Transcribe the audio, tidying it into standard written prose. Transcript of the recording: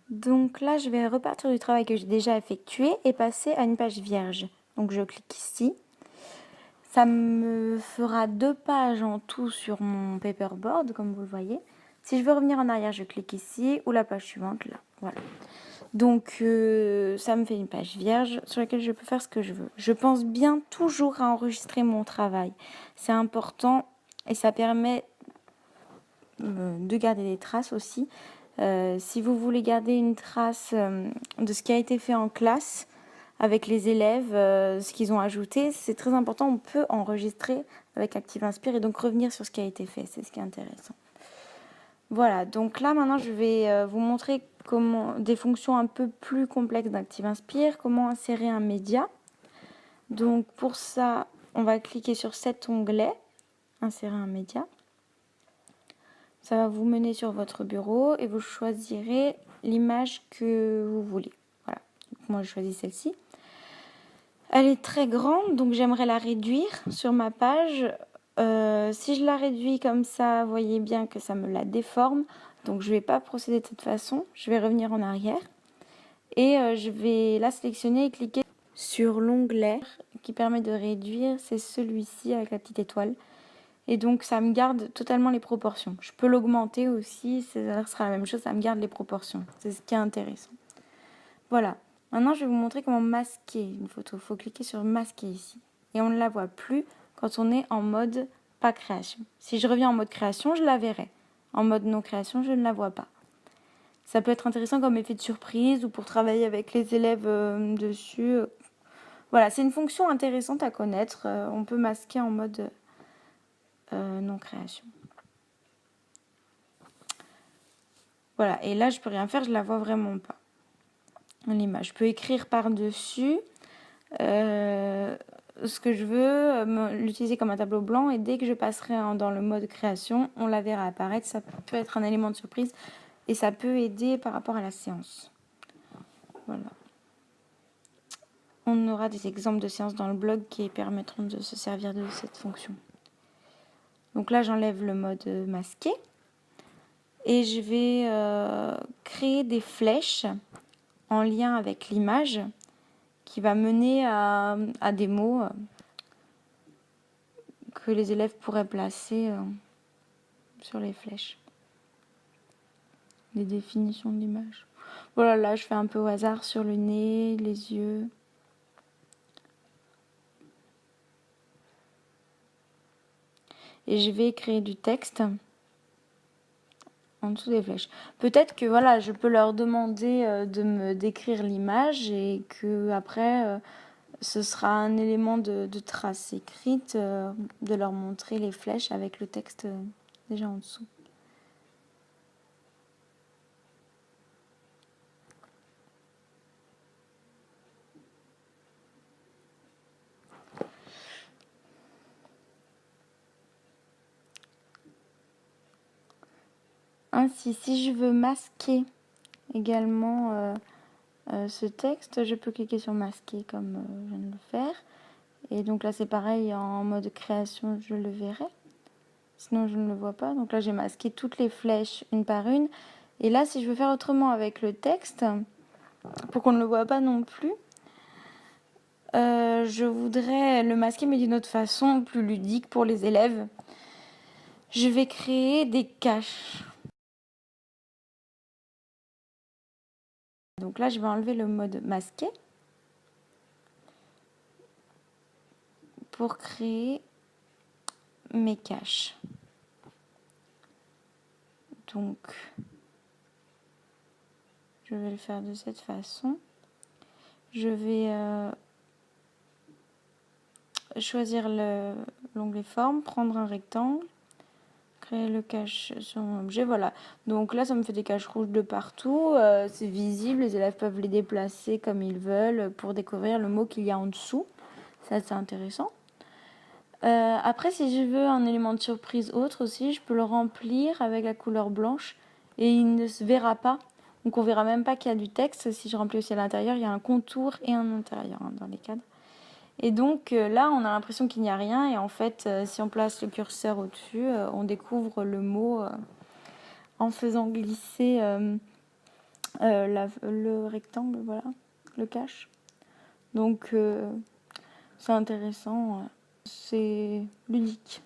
Donc là, je vais repartir du travail que j'ai déjà effectué et passer à une page vierge. Donc je clique ici. Ça me fera 2 pages en tout sur mon paperboard, comme vous le voyez. Si je veux revenir en arrière, je clique ici ou la page suivante, là. Voilà. Donc ça me fait une page vierge sur laquelle je peux faire ce que je veux. Je pense bien toujours à enregistrer mon travail. C'est important et ça permet de garder des traces aussi. Si vous voulez garder une trace de ce qui a été fait en classe avec les élèves, ce qu'ils ont ajouté, c'est très important. On peut enregistrer avec Active Inspire et donc revenir sur ce qui a été fait. C'est ce qui est intéressant. Voilà, donc là maintenant je vais vous montrer comment des fonctions un peu plus complexes d'Active Inspire, comment insérer un média. Donc pour ça, on va cliquer sur cet onglet, insérer un média. Ça va vous mener sur votre bureau et vous choisirez l'image que vous voulez. Voilà, donc moi je choisis celle-ci. Elle est très grande, donc j'aimerais la réduire sur ma page. Si je la réduis comme ça, vous voyez bien que ça me la déforme. Donc je ne vais pas procéder de cette façon. Je vais revenir en arrière. Et je vais la sélectionner et cliquer sur l'onglet qui permet de réduire. C'est celui-ci avec la petite étoile. Et donc ça me garde totalement les proportions. Je peux l'augmenter aussi, ça sera la même chose, ça me garde les proportions. C'est ce qui est intéressant. Voilà. Maintenant, je vais vous montrer comment masquer une photo. Il faut cliquer sur masquer ici. Et on ne la voit plus quand on est en mode pas création. Si je reviens en mode création, je la verrai. En mode non création, je ne la vois pas. Ça peut être intéressant comme effet de surprise ou pour travailler avec les élèves dessus. Voilà, c'est une fonction intéressante à connaître. On peut masquer en mode non création. Voilà, et là, je peux rien faire, je la vois vraiment pas. L'image. Je peux écrire par-dessus ce que je veux, l'utiliser comme un tableau blanc, et dès que je passerai dans le mode création, on la verra apparaître. Ça peut être un élément de surprise et ça peut aider par rapport à la séance. Voilà. On aura des exemples de séances dans le blog qui permettront de se servir de cette fonction. Donc là, j'enlève le mode masqué et je vais créer des flèches en lien avec l'image qui va mener à des mots que les élèves pourraient placer sur les flèches. Des définitions de l'image. Voilà, là je fais un peu au hasard sur le nez, les yeux. Et je vais créer du texte en dessous des flèches. Peut-être que voilà, je peux leur demander de me décrire l'image et que après ce sera un élément de trace écrite, de leur montrer les flèches avec le texte déjà en dessous. Ainsi, si je veux masquer également ce texte, je peux cliquer sur masquer comme je viens de le faire. Et donc là, c'est pareil, en mode création, je le verrai. Sinon, je ne le vois pas. Donc là, j'ai masqué toutes les flèches une par une. Et là, si je veux faire autrement avec le texte, pour qu'on ne le voit pas non plus, je voudrais le masquer, mais d'une autre façon, plus ludique pour les élèves. Je vais créer des caches. Donc là, je vais enlever le mode masqué pour créer mes caches. Donc, je vais le faire de cette façon. Je vais choisir l'onglet forme, prendre un rectangle, créer le cache sur mon objet, voilà. Donc là, ça me fait des caches rouges de partout, c'est visible, les élèves peuvent les déplacer comme ils veulent pour découvrir le mot qu'il y a en dessous. Ça, c'est intéressant. Après, si je veux un élément de surprise autre aussi, je peux le remplir avec la couleur blanche et il ne se verra pas. Donc on verra même pas qu'il y a du texte. Si je remplis aussi à l'intérieur, il y a un contour et un intérieur dans les cadres. Et donc là, on a l'impression qu'il n'y a rien. Et en fait, si on place le curseur au-dessus, on découvre le mot en faisant glisser le rectangle, voilà, le cache. Donc c'est intéressant, c'est ludique.